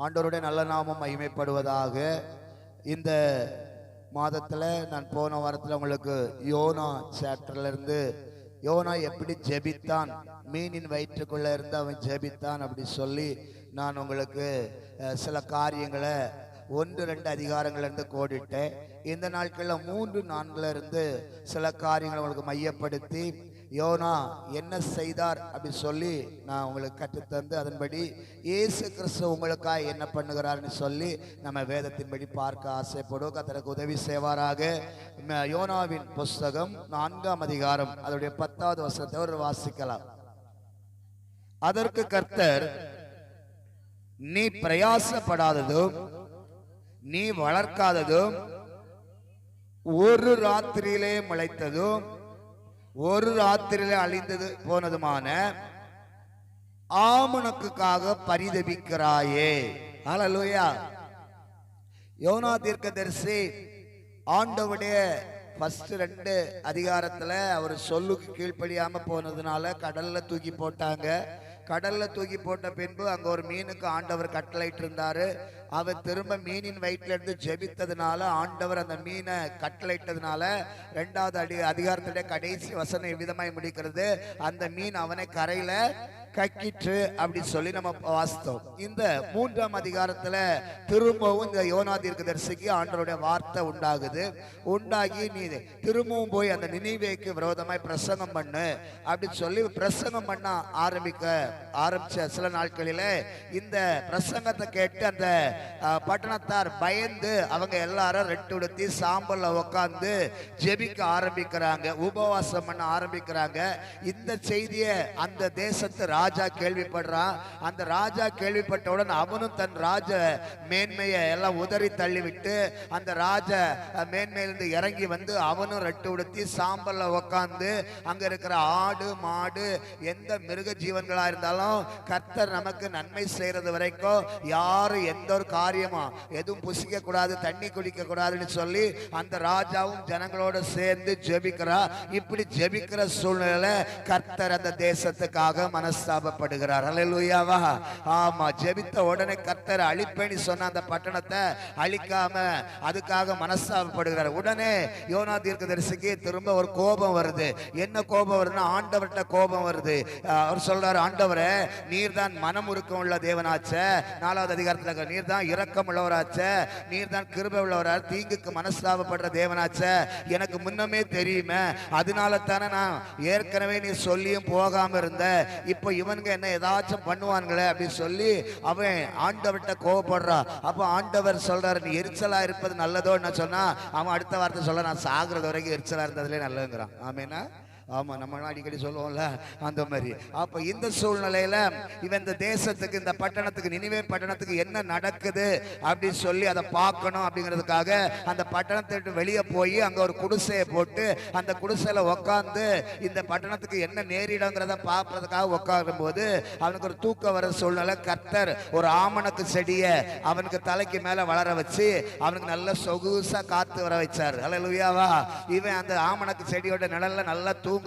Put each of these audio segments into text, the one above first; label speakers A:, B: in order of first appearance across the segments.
A: ஆண்டவருடைய நல்ல நாமம் மகிமைப்படுவதாக. இந்த மாதத்தில் நான் போன வாரத்தில் உங்களுக்கு யோனா சாப்டர்ல இருந்து யோனா எப்படி ஜெபித்தான், மீனின் வயிற்றுக்குள்ள இருந்து அவன் ஜெபித்தான் அப்படி சொல்லி நான் உங்களுக்கு சில காரியங்களை 1-2 அதிகாரங்கள்ல இருந்து கோடிட்டேன். இந்த நாட்களில் 3-4 இருந்து சில காரியங்களை உங்களுக்கு மையப்படுத்தி யோனா என்ன செய்தார் அப்படி சொல்லி நான் உங்களுக்கு கற்றுத்தந்து அதன்படி இயேசு கிறிஸ்து உங்களுக்காக என்ன பண்ணுகிறார்னு சொல்லி நம்ம வேதத்தின்படி பார்க்க ஆசைப்படுவோம். கர்த்தருக்கு உதவி செய்வாராக. யோனாவின் புஸ்தகம் 4ஆம் அதிகாரம் அதோடைய 10வது வசனத்தை ஒரு வாசிக்கலாம். அதற்கு கர்த்தர், நீ பிரயாசப்படாததும் நீ வளர்க்காததும் ஒரு ராத்திரியிலே முளைத்ததும் ஒரு ராத்திரியிலே அழிந்தது போனதுமான ஆமணக்குக்காக பரிதபிக்கிறாயே. ஹல்லேலூயா. யோனா தீர்க்கதரிசி ஆண்டவருடைய ஃபர்ஸ்ட் 2 அதிகாரத்துல அவர் சொல்லுக்கு கீழ்ப்படியாம போனதுனால கடல்ல தூக்கி போட்டாங்க. கடல்ல தூக்கி போட்ட பின்பு அங்க ஒரு மீனுக்கு ஆண்டவர் கட்டளையிட்டு இருந்தாரு. அவர் திரும்ப மீனின் வயிற்றுல இருந்து ஜெபித்ததுனால ஆண்டவர் அந்த மீனை கட்டளையிட்டதுனால 2வது அதிகாரத்துடைய கடைசி வசனம் விதமாய் முடிக்கிறது, அந்த மீன் அவனை கரையில கக்கிற்று அப்படி சொல்லி நம்ம வாசித்தோம். இந்த 3ஆம் அதிகாரத்துல திரும்பவும் இந்த யோனா தீர்க்கதரிசிக்கு ஆண்டவருடைய வார்த்தை உண்டாகுது. உண்டாகி நீ திரும்பவும் போய் அந்த நினிவேக்கு விரோதமாய் பிரசங்கம் பண்ணு அப்படி சொல்லி பிரசங்கம் பண்ண ஆரம்பிச்ச சில நாட்களில இந்த பிரசங்கத்தை கேட்டு அந்த பட்டணத்தார் பயந்து அவங்க எல்லாரும் ரெட்டு உடுத்தி சாம்பல்ல உட்கார்ந்து ஜெபிக்க ஆரம்பிக்கிறாங்க, உபவாசம் பண்ண ஆரம்பிக்கிறாங்க. இந்த செய்தியை அந்த தேசத்து ராஜா கேள்விப்படுறான். அந்த ராஜா கேள்விப்பட்டவுடன் அவனும் தன் ராஜ மேன்மையை எல்லாம் உதறி தள்ளிவிட்டு அந்த ராஜ மேன்மையிலிருந்து இறங்கி வந்து அவனும் ரெட்டு உடுத்தி சாம்பல்ல உட்கார்ந்து அங்க இருக்கிற ஆடு மாடு எந்த மிருக ஜீவன்களா இருந்தாலும் கர்த்தர் நமக்கு நன்மை செய்யறது வரைக்கும் யாரும் எந்த ஒரு காரியமா எதுவும் புசிக்க கூடாது, தண்ணி குடிக்க கூடாதுன்னு சொல்லி அந்த ராஜாவும் ஜனங்களோட சேர்ந்து ஜெபிக்கிறா. இப்படி ஜெபிக்கிற சூழ்நிலையில கர்த்தர் அந்த தேசத்துக்காக மனஸ்தாபப்படுகிறார். ஹல்லேலூயாவா. ஆமா, ஜெபித்த உடனே கர்த்தர் அழிப்பேன்னு சொன்ன அந்த பட்டணத்தை அழிக்காம அதுக்காக மனஸ்தாபப்படுகிறார். உடனே யோனா தீர்க்கதரிசிக்கு திரும்ப ஒரு கோபம் வருது. என்ன கோபம் வருதுன்னா ஆண்டவர்கிட்ட கோபம் வருது. அவர் சொல்றாரு, ஆண்டவரே நீர் தான் மனம் உருக்கம் உள்ள தேவனாச்ச, 4வது அதிகாரத்துல நீர் தான் இரக்கம் உள்ளவராச்ச, நீர் தான் கிருபை உள்ளவரா, தீங்குக்கு மனஸ்தாபப்படுற தேவனாச்ச, எனக்கு முன்னமே தெரியுமே, அதனால தானே நான் ஏற்கனவே நீ சொல்லியும் போகாம இருந்த, இப்போ இவனுங்க என்ன ஏதாச்சும் பண்ணுவான்களே அப்படின்னு சொல்லி அவன் ஆண்டவர்கிட்ட கோவப்படுறா. அப்போ ஆண்டவர் சொல்றாரு, நீ எரிச்சலா இருப்பது நல்லதோன்னு சொன்னா அவன் அடுத்த வார்த்தை சொல்ல, நான் சாகுறது வரைக்கும் எரிச்சலா இருந்ததுலே நல்லதுங்கிறான். ஆமேனா. ஆமா, நம்ம அடிக்கடி சொல்லுவோம்ல அந்த மாதிரி. அப்ப இந்த சூழ்நிலையில இவன் இந்த தேசத்துக்கு இந்த பட்டணத்துக்கு நினிவே பட்டணத்துக்கு என்ன நடக்குது அப்படின்னு சொல்லி அதை பார்க்கணும் அப்படிங்கிறதுக்காக அந்த பட்டணத்தை விட்டு வெளியே போய் அங்க ஒரு குடிசையை போட்டு அந்த குடிசையில உட்காந்து இந்த பட்டணத்துக்கு என்ன நேரிடங்கிறத பார்க்கறதுக்காக உட்காரும் போது அவனுக்கு ஒரு தூக்கம் வர சூழ்நிலை. கர்த்தர் ஒரு ஆமணக்கு செடியை அவனுக்கு தலைக்கு மேல வளர வச்சு அவனுக்கு நல்ல சொகுசா காத்து வர வச்சார். ஹல்லேலூயாவா. இவன் அந்த ஆமணக்கு செடியோட நிழல்ல நல்லா தூங்குறான்.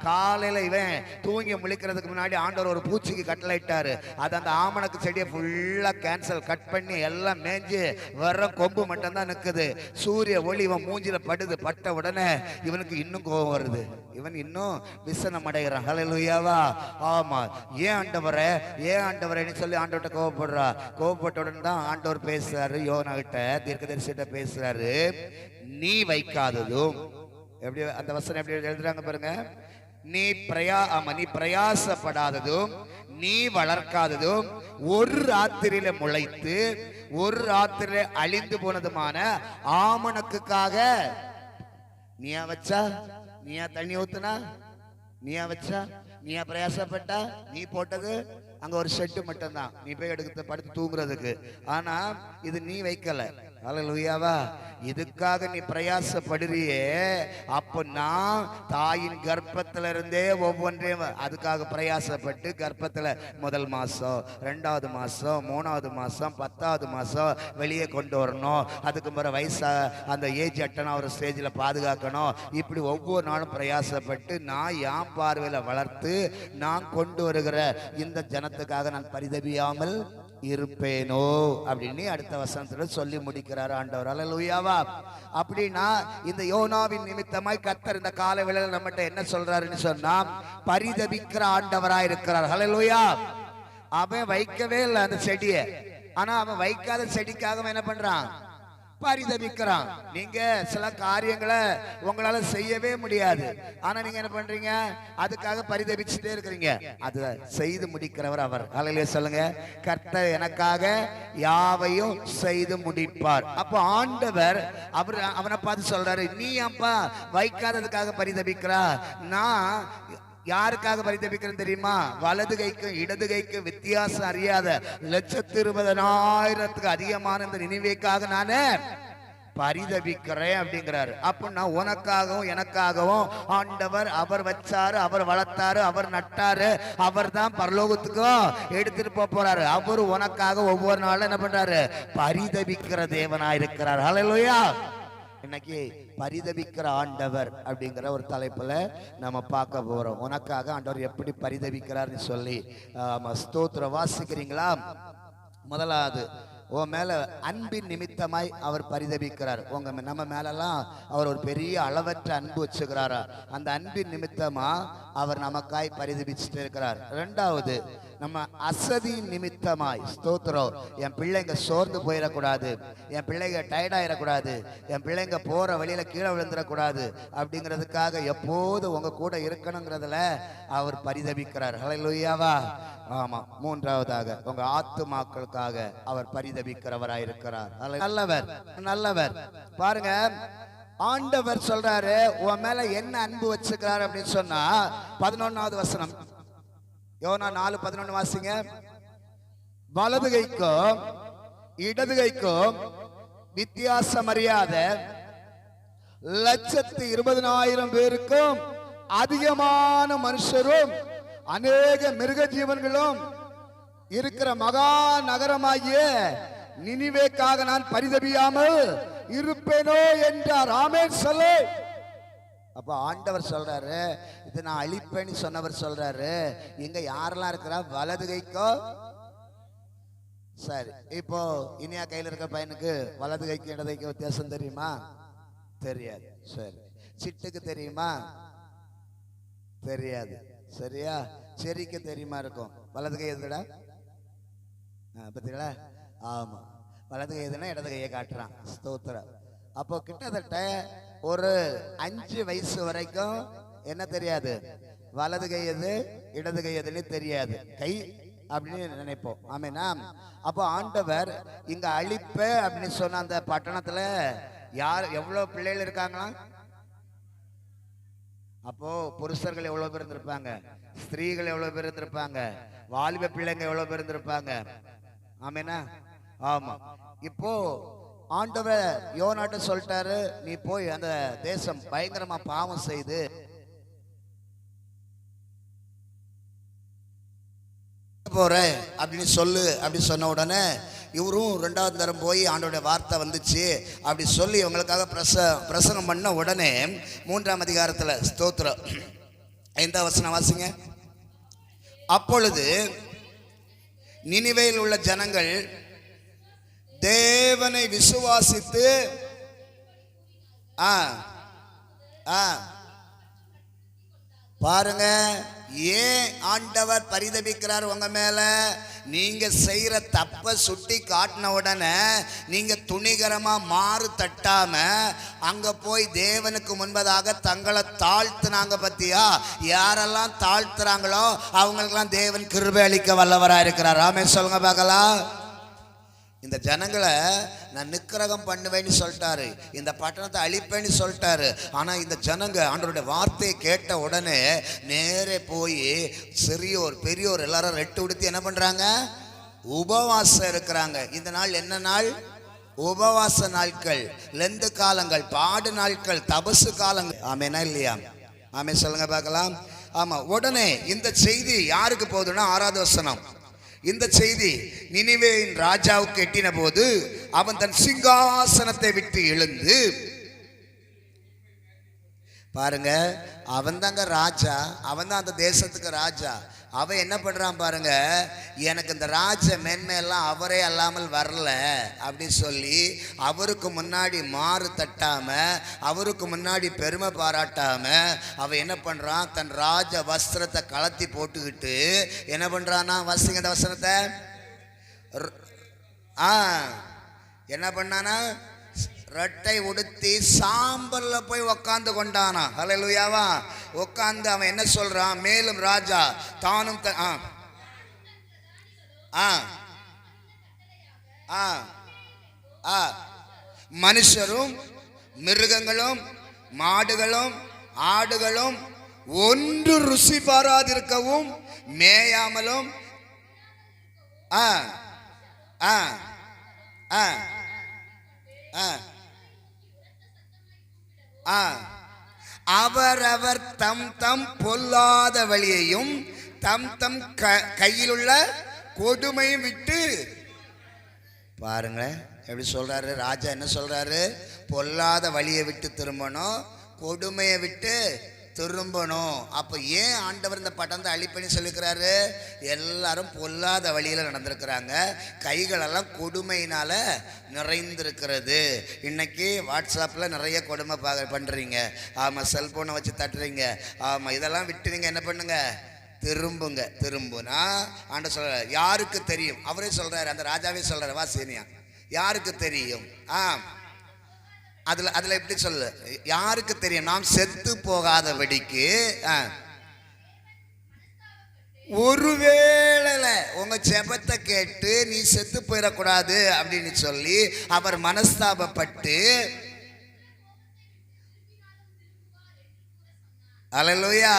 A: காலையில இவன் தூங்கி முழிக்கிறதுக்கு முன்னாடி ஆண்டவர் ஒரு பூச்சிக்கு கட்டளையிட்டாரு. அது அந்த ஆமணக்கு செடியை ஃபுல்லா கேன்சல் கட் பண்ணி எல்லாம் மேஞ்சு வர்ற கொம்பு மட்டும் தான் நிக்குது. சூரிய ஒளி இவன் மூஞ்சில படுது. பட்ட உடனே இவனுக்கு இன்னும் கோபம் வருது. இவன் இன்னும் விசனம் அடைகிறான். ஹல்லேலூயாவா. ஆமா, ஏன் ஆண்டவரே ஏன் ஆண்டவரேன்னு சொல்லி ஆண்டவர்கிட்ட கோபப்படுறா. கோபப்பட்ட உடனே தான் ஆண்டவர் பேசுறாரு, யோனா கிட்ட தீர்க்கதரிசிட்ட பேசுறாரு, நீ வைக்காததும், எப்படி அந்த வசனம் எப்படி எழுதுறாங்க பாருங்க, நீ பிரயாசப்படாததும் நீ வளர்க்காததும் ஒரு ராத்திரியில முளைத்து ஒரு ராத்திரியில அழிந்து போனதுமான ஆமணக்குக்காக நீயா வச்சா, நீயா தண்ணி ஊத்துனா, நீயா வச்சா, நீயா பிரயாசப்பட்டா, நீ போட்டது அங்க ஒரு ஷெட்டு மட்டும் தான், நீ போய் எடுத்து படுத்து தூங்குறதுக்கு. ஆனா இது நீ வைக்கல. ஹல்லேலூயாவா. இதுக்காக நீ பிரயாசப்படுறியே, அப்போ நான் தாயின் கர்ப்பத்துல இருந்தே ஒவ்வொன்றையும் அதுக்காக பிரயாசப்பட்டு கர்ப்பத்துல முதல் மாசம், 2வது மாசம், 3வது மாசம், 10வது மாசம் வெளியே கொண்டு வரணும். அதுக்கு முறை வயசா அந்த ஏஜ் அட்டனா ஒரு ஸ்டேஜில் பாதுகாக்கணும். இப்படி ஒவ்வொரு நாளும் பிரயாசப்பட்டு நான் என் பார்வையில் வளர்த்து நான் கொண்டு வருகிற இந்த ஜனத்துக்காக நான் பரிதபியாமல் இருப்பேனோ அப்படின்னு அடுத்த வசனத்துல சொல்லி முடிக்கிறார் ஆண்டவர். அல்லேலூயாவா. அப்படின்னா இந்த யோனாவின் நிமித்தமாய் கர்த்தர் இந்த கால வேளையில நம்மகிட்ட என்ன சொல்றாருன்னு சொன்னா, பரிதபிக்கிற ஆண்டவராய் இருக்கிறார். அல்லேலூயா. அவன் வைக்கவே இல்லை அந்த செடியை, ஆனா அவன் வைக்காத செடிக்காக என்ன பண்றான், பரிதபிக்கிறான். நீங்க சில காரியங்களை உங்களால செய்யவே முடியாது, ஆனா நீங்க என்ன பண்றீங்க, அதுக்காக பரிதபிச்சுட்டே இருக்கிறீங்க. அது செய்து முடிக்கிறவர் அவர். அல்லேலூயா சொல்லுங்க. கர்த்தர் எனக்காக யாவையும் செய்து முடிப்பார். அப்போ ஆண்டவர் அவனை பார்த்து சொல்றாரு, நீ அப்பா வைக்காததுக்காக பரிதபிக்கிறா, நான் யாருக்காக பரிதபிக்கிறேன் தெரியுமா, வலது கைக்கும் இடது கைக்கும் வித்தியாசம் அறியாத 120,000 அதிகமான இந்த நினைவேக்காக நானே பரிதபிக்கிறேன் அப்படிங்கிறாரு. அப்படின்னா உனக்காகவும் எனக்காகவும் ஆண்டவர் அவர் வச்சாரு, அவர் வளர்த்தாரு, அவர் நட்டாரு, அவர் தான் பரலோகத்துக்கும் எடுத்துட்டு போறாரு. அவர் உனக்காக ஒவ்வொரு நாளும் என்ன பண்றாரு, பரிதபிக்கிற தேவனாயிருக்கிறார். ஹல்லேலூயா. இன்னைக்கு பரிதபிக்கிற ஆண்டவர் அப்படிங்கிற ஒரு தலைப்புல நம்ம பார்க்க போறோம். உனக்காக ஆண்டவர் எப்படி பரிதபிக்கிறார்னு சொல்லி ஸ்தோத்திரம். வாசிக்கிறீங்களா? முதலாவது, உன் மேல அன்பின் நிமித்தமாய் அவர் பரிதபிக்கிறார். நம்ம மேலெல்லாம் அவர் ஒரு பெரிய அளவற்ற அன்பு வச்சுக்கிறாரா, அந்த அன்பின் நிமித்தமா அவர் நமக்காய் பரிதபிச்சுட்டு இருக்கிறார். இரண்டாவது, நம்ம அசதி நிமித்தமாய், ஸ்தோத்திரம், என் பிள்ளைங்க சோர்ந்து போயிடக்கூடாது, என் பிள்ளைங்க டயர்ட் ஆயிடக்கூடாது, என் பிள்ளைங்க போற வழியில கீழே விழுந்துடக்கூடாது அப்படிங்கிறதுக்காக எப்போது உங்க கூட இருக்கணுங்கிறதுல அவர் பரிதபிக்கிறார். ஹல்லேலூயாவா. ஆமா. மூன்றாவதாக, உங்க ஆத்துமாக்களுக்காக அவர் பரிதபிக்கிறவராயிருக்கிறார். நல்லவர், நல்லவர். பாருங்க, ஆண்டவர் சொல்றாரு உன் மேல என்ன அன்பு வச்சுக்கிறார் அப்படின்னு சொன்னா 11வது வசனம், யோனா 4:11 வாசிங்க. வலது கைக்கும் இடது கைக்கும் வித்தியாசம் அறியாத 120,000 பேருக்கும் அதிகமான மனுஷரும் அநேக மிருக ஜீவன்களும் இருக்கிற மகா நகரமாகிய நினிவேக்காக நான் பரிதபியாமல் இருப்பேனோ என்றார். ஆமென் சொல்லு. அப்ப ஆண்டவர் சொல்றாரு, இது நான் அழிப்பேன்னு சொன்னவர் சொல்றாரு, இங்க யாரெல்லாம் இருக்கிறா, வலது கைக்கோ. சரி, இப்போ இனியா கையில் இருக்கிற பையனுக்கு வலது கைக்கு இடது கைக்கு வித்தியாசம் தெரியுமா? தெரியாது. சரி, சிட்டுக்கு தெரியுமா? தெரியாது. சரியா? செரிக்கு தெரியுமா இருக்கும்? வலது கை எதுடா? பத்தீங்களா? ஆமா, வலது கை எதுனா இடது கையை காட்டுறான். ஸ்தோத்திரம். அப்போ கிட்டத்தட்ட ஒரு 5 வயசு வரைக்கும் என்ன தெரியாது, வலது கை எது இடது கை எதுன்னு தெரியாது, கை அப்படின்னு நினைப்போம். ஆமேனா? அப்போ ஆண்டவர் இங்க அழிப்ப அப்படின்னு சொன்ன அந்த பட்டணத்துல யார் எவ்வளவு பிள்ளைகள் இருக்காங்களா? அப்போ புருஷர்கள் எவ்வளவு பேர் இருந்திருப்பாங்க, ஸ்திரீகள் எவ்வளவு பேர் இருந்திருப்பாங்க, வாலிப பிள்ளைங்க எவ்வளவு பேர் இருந்திருப்பாங்க. ஆமேனா? ஆமா. இப்போ ஆண்டவர் யோனாட்ட சொல்லிட்டாரு, நீ போய் அந்த தேசம் பயங்கரமா பாவம் செய்து போற அப்படின்னு சொல்லு அப்படி சொன்ன உடனே இவரும் 2வது தரம் போய் ஆண்டோட வார்த்தை வந்துச்சு அப்படி சொல்லி இவங்களுக்காக பிரசங்கம் பண்ண உடனே 3ஆம் அதிகாரத்துல, ஸ்தோத்திரம், 5ஆம் வசனம் வாசிங்க. அப்பொழுது நினிவேயில் உள்ள ஜனங்கள் தேவனை விசுவாசித்து பாருங்க, ஏன் ஆண்டவர் பரிதபிக்கிறார் உங்க மேல? நீங்க செய்யற தப்ப சுட்டி காட்டின உடனே நீங்க துணிகரமா மாறு தட்டாம அங்க போய் தேவனுக்கு முன்பதாக தங்களை தாழ்த்துனாங்க. பத்தியா? யாரெல்லாம் தாழ்த்துறாங்களோ அவங்களுக்கெல்லாம் தேவன் கிருபை அளிக்க வல்லவரா இருக்கிறார். ஆமென் சொல்லுங்க பார்க்கலாம். இந்த ஜனங்களை நான் நிக்கிரகம் பண்ணுவேன்னு சொல்லிட்டாரு, இந்த பட்டணத்தை அழிப்பேன்னு சொல்லிட்டாரு. ஆனா இந்த ஜனங்க ஆண்டவருடைய வார்த்தையை கேட்ட உடனே நேரே போய் சிறியோர் பெரியோர் எல்லாரும் ரெட்டு உடுத்தி என்ன பண்றாங்க, உபவாசம் இருக்கிறாங்க. இந்த நாள் என்ன நாள்? உபவாச நாட்கள், லெந்து காலங்கள், பாடு நாட்கள், தபசு காலங்கள். ஆமேனா இல்லையா? ஆமே சொல்லுங்க பார்க்கலாம். ஆமா. உடனே இந்த செய்தி யாருக்கு போகுதுன்னா 6வது வசனம், இந்த செய்தி நினிவேயின் ராஜாவுக்கு எட்டின போது அவன் தன் சிங்காசனத்தை விட்டு எழுந்து, பாருங்க, அவன் தாங்க ராஜா, அவன் தான் அந்த தேசத்துக்கு ராஜா. அவன் என்ன பண்றான் பாருங்க, எனக்கு இந்த ராஜ மென்மையெல்லாம் அவரே அல்லாமல் வரல அப்படி சொல்லி அவருக்கு முன்னாடி மாறு தட்டாம, அவருக்கு முன்னாடி பெருமை பாராட்டாம அவன் என்ன பண்றான், தன் ராஜ வஸ்திரத்தை கலத்தி போட்டுக்கிட்டு என்ன பண்றானா, வாசிங்க அந்த வசனத்தை. என்ன பண்ணானா, ரெட்டை உடுத்தி சாம்பல்ல போய் உக்காந்து கொண்டானா. ஹல்லேலூயாவா. உட்கார்ந்து அவன் என்ன சொல்றான், மேலும் ராஜா தானும் மனுஷரும் மிருகங்களும் மாடுகளும் ஆடுகளும் ஒன்று ருசி பாராதிருக்கவும் மேயாமலும் அவரவர் தம் தம் பொல்லாத வழியையும் தம் தம் கையில் உள்ள கொடுமையும் விட்டு பாருங்க எப்படி சொல்றாரு ராஜா. என்ன சொல்றாரு, பொல்லாத வழியை விட்டு திரும்பணும், கொடுமையை விட்டு திரும்பணும். அப்போ ஏன் ஆண்டவர் இந்த பட்டணத்தை அழிப்பணி சொல்லிக்கிறாரு, எல்லாரும் பொல்லாத வழியில் நடந்திருக்கிறாங்க, கைகளெல்லாம் கொடுமையினால நிறைந்திருக்கிறது. இன்னைக்கு வாட்ஸ்அப்பில் நிறைய கொடுமை பண்ணுறீங்க, ஆமாம் செல்ஃபோனை வச்சு தட்டுறீங்க, ஆமாம் இதெல்லாம் விட்டு நீங்கள் என்ன பண்ணுங்க, திரும்புங்க. திரும்புனா ஆண்டவர் சொல்றாரு, யாருக்கு தெரியும், அவரே சொல்றாரு, அந்த ராஜாவே சொல்றாரு, வாசினியா யாருக்கு தெரியும். அதுல எப்படி சொல்லு, யாருக்கு தெரியும், நாம் செத்து போகாதபடிக்கு ஒருவேளை உங்க ஜெபத்தை கேட்டு நீ செத்து போயிடக்கூடாது அப்படின்னு சொல்லி அவர் மனஸ்தாபப்பட்டு, அல்லேலூயா,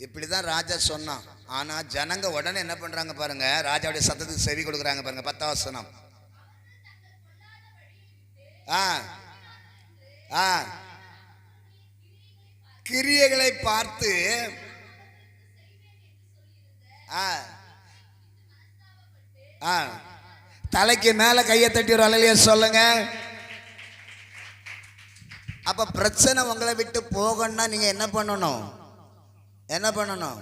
A: இப்படிதான் ராஜா சொன்னான். ஆனா ஜனங்க உடனே என்ன பண்றாங்க பாருங்க, ராஜாவுடைய சத்தத்துக்கு செவி கொடுக்குறாங்க பாருங்க. 10ஆம் வசனம். கிரியைகளை பார்த்து தலைக்கு மேல கையை தட்டி ஒரு அல்லேலூயா சொல்லுங்க. அப்ப பிரச்சனை உங்களை விட்டு போகணும்னா நீங்க என்ன பண்ணணும், என்ன பண்ணணும்,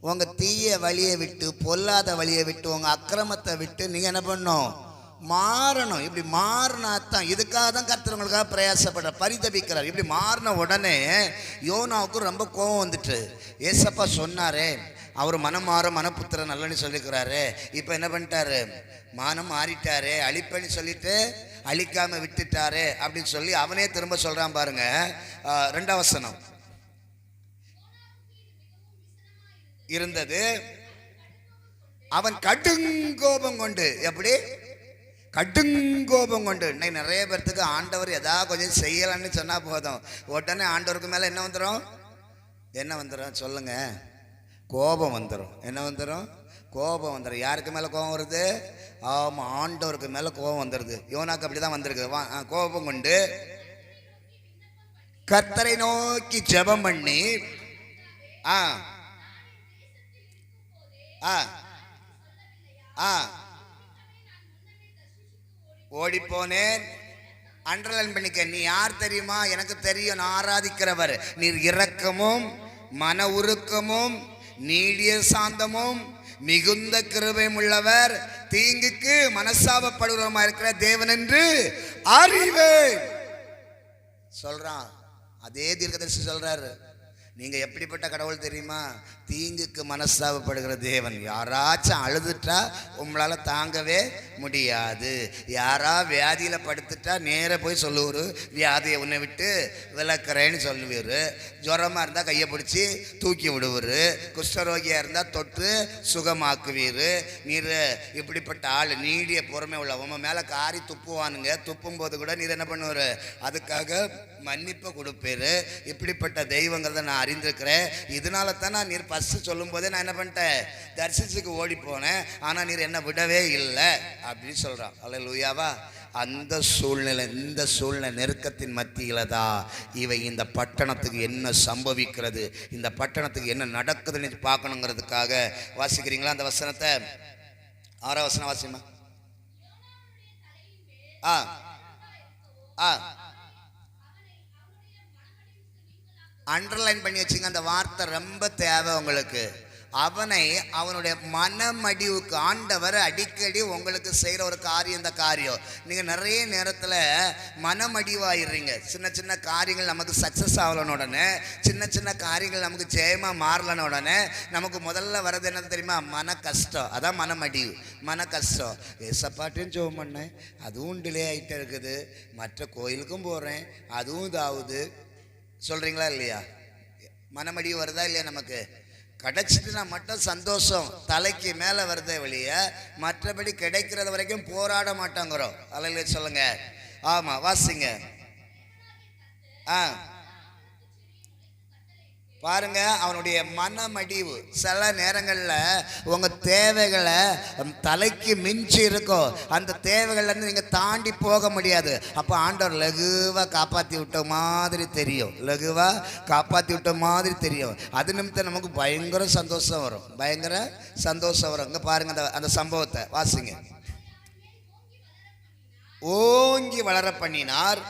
A: உங்க தீய வழியை விட்டு, பொல்லாத வழியை விட்டு, உங்க அக்கிரமத்தை விட்டு நீங்க என்ன பண்ணணும், மாறணும். இப்படி மாறினா தான், இதுக்காக தான் கர்த்தர் உங்களுக்காக பிரயாசப்படுற, பரிதபிக்கிறார். இப்படி மாறின உடனே யோனாவுக்கு ரொம்ப கோபம் வந்துட்டு, ஏசப்பா சொன்னாரே அவர் மனம் மாற மனப்புத்திரன் நல்லன்னு சொல்லிக்கிறாரு, இப்போ என்ன பண்ணிட்டாரு, மனம் மாறிட்டாரு, அழிப்பேன்னு சொல்லிட்டு அழிக்காம விட்டுட்டாரு அப்படின்னு சொல்லி அவனே திரும்ப சொல்றான் பாருங்க. 2ஆம் வசனம். இருந்தது அவன் கடுங்கோபம் கொண்டு, எப்படி கடுங்கோபம் கொண்டு. இன்னைக்கு நிறைய பேர்த்துக்கு ஆண்டவர் ஏதாவது கொஞ்சம் செய்யலான்னு சொன்னா போதும், உடனே ஆண்டவருக்கு மேல என்ன வந்துடும், என்ன வந்துடும் சொல்லுங்க, கோபம் வந்துடும். என்ன வந்துடும், கோபம் வந்துடும். யாருக்கு மேல கோபம் வருது, ஆமா ஆண்டவருக்கு மேல கோபம் வந்துடுது. யோனாக்கு அப்படிதான் வந்திருக்கு. கோபம் கொண்டு கர்த்தரை நோக்கி ஜெபம் பண்ணி ஓடி போனேன். அண்டர்லைன் பண்ணிக்க, நீ யார் தெரியுமா, எனக்கு தெரியும், நான் ஆராதிக்கிறவர். நீர் இரக்கமும் மன உருக்கமும் நீடிய சாந்தமும் மிகுந்த கிருபையும் உள்ளவர், தீங்குக்கு மனசாபப்படுவமா இருக்கிற தேவன் என்று அறிவேன் சொல்றான். அதே தீர்க்கதரிசி சொல்றாரு, நீங்க எப்படிப்பட்ட கடவுள் தெரியுமா, தீங்குக்கு மனஸ்தாபப்படுகிற தேவன். யாராச்சும் அழுதுட்டா உங்களால தாங்கவே முடியாது, யாரா வியாதியில படுத்துட்டா நேர போய் சொல்லுவாரு, வியாதியை உன்னை விட்டு விளக்குறேன்னு சொல்லுவாரு. ஜுரமா இருந்தா கையை பிடிச்சி தூக்கி விடுவாரு, குஷ்டரோகியா இருந்தா தொட்டு சுகமாக்குவீரு. நீர் இப்படிப்பட்ட ஆள், நீடிய பொறுமை உள்ள, உங்க மேல காரி துப்புவானுங்க, துப்பும் போது கூட நீர் என்ன பண்ணுவாரு, அதுக்காக மன்னிப்பு கொடுப்பேரு. இப்படிப்பட்ட தெய்வங்கிறத நான் அறிந்திருக்கிறேன். இதனால தான் நான் நீர் ஃபர்ஸ்ட் சொல்லும் போதே நான் என்ன பண்ணிட்டேன், தரிசிச்சுக்கு ஓடி போனேன், ஆனா நீர் என்ன விடவே இல்லை அப்படின்னு சொல்றான். அல்லேலூயாவா. அந்த சூழ்நிலை, இந்த சூழ்நிலை நெருக்கத்தின் மத்தியில தான் இவை இந்த பட்டணத்துக்கு என்ன சம்பவிக்கிறது, இந்த பட்டணத்துக்கு என்ன நடக்குதுன்னு பார்க்கணுங்கிறதுக்காக வாசிக்கிறீங்களா அந்த வசனத்தை? 6ஆம் வசனம் வாசிமா. அண்டர்லைன் பண்ணி வச்சுங்க, அந்த வார்த்தை ரொம்ப தேவை உங்களுக்கு. அவனை அவனுடைய மனமடிவுக்கு ஆண்டவர் அடிக்கடி உங்களுக்கு செய்கிற ஒரு காரியம். இந்த காரியம் நீங்கள் நிறைய நேரத்தில் மனமடிவாயிடுறீங்க. சின்ன சின்ன காரியங்கள் நமக்கு சக்ஸஸ் ஆகலன்னு உடனே, சின்ன சின்ன காரியங்கள் நமக்கு ஜெயமாக மாறலன்னு உடனே நமக்கு முதல்ல வர்றது என்ன தெரியுமா? மன கஷ்டம். அதான் மனமடிவு, மன கஷ்டம். ஏசப்பாட்டையும் ஜெபம் பண்ணேன், அதுவும் டிலே ஆகிட்டே இருக்குது. மற்ற கோயிலுக்கும் போகிறேன், அதுவும் இதாகுது. சொல்கிறீங்களா இல்லையா? மனமடிவு வருதா இல்லையா? நமக்கு கிடைச்சிட்டுனா மட்டும் சந்தோஷம் தலைக்கு மேலே வருதே வெளிய, மற்றபடி கிடைக்கிறது வரைக்கும் போராட மாட்டாங்கிறோம். அல்லையா சொல்லுங்க. ஆமாம், வாசிங்க. பாருங்க, அவனுடைய மனமடிவு. சில நேரங்களில் உங்கள் தேவைகளை தலைக்கு மிஞ்சி இருக்கும், அந்த தேவைகள்லேருந்து நீங்கள் தாண்டி போக முடியாது. அப்போ ஆண்டவர் லகுவாக காப்பாற்றி விட்ட மாதிரி தெரியும், லகுவாக காப்பாற்றி விட்ட மாதிரி தெரியும். அது நிமித்தம் நமக்கு பயங்கர சந்தோஷம் வரும், பயங்கர சந்தோஷம் வரும். இங்கே பாருங்க அந்த சம்பவத்தை வாசிங்க. ஓங்கி வளர பண்ணினார்.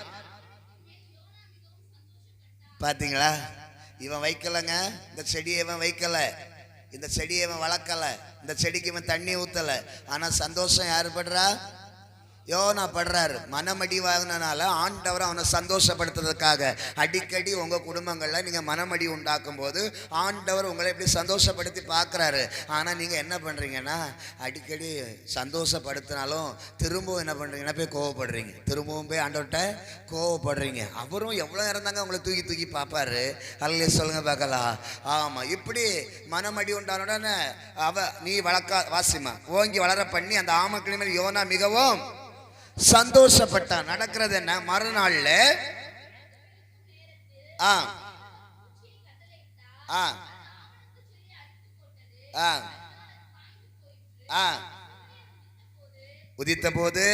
A: பார்த்தீங்களா? இவன் வைக்கலைங்க, இந்த செடியை இவன் வைக்கல, இந்த செடியை இவன் வளர்க்கலை, இந்த செடிக்கு இவன் தண்ணி ஊற்றலை. ஆனால் சந்தோஷம் யார் படுறா? யோனா படுறாரு. மனமடி வாங்கினால ஆண்டவர் அவனை சந்தோஷப்படுத்துறதுக்காக அடிக்கடி உங்கள் குடும்பங்களில் நீங்கள் மனமடி உண்டாக்கும் போது ஆண்டவர் உங்களை எப்படி சந்தோஷப்படுத்தி பார்க்குறாரு. ஆனால் நீங்கள் என்ன பண்ணுறீங்கன்னா, அடிக்கடி சந்தோஷப்படுத்தினாலும் திரும்பவும் என்ன பண்ணுறீங்கன்னா போய் கோவப்படுறீங்க, திரும்பவும் போய் ஆண்டவர்கிட்ட கோவப்படுறீங்க. அவரும் எவ்வளோ நேரம் தாங்க உங்களை தூக்கி தூக்கி பார்ப்பாரு. அல்லையே சொல்லுங்க பார்க்கலாம். ஆமாம், இப்படி மனமடி உண்டான உடனே நீ வாசிமா ஓங்கி வளர பண்ணி அந்த ஆமக்கிளி மேல் யோனா மிகவும் சந்தோஷப்பட்டான். நடக்கிறது என்ன? மறுநாள்ல உதித்த போது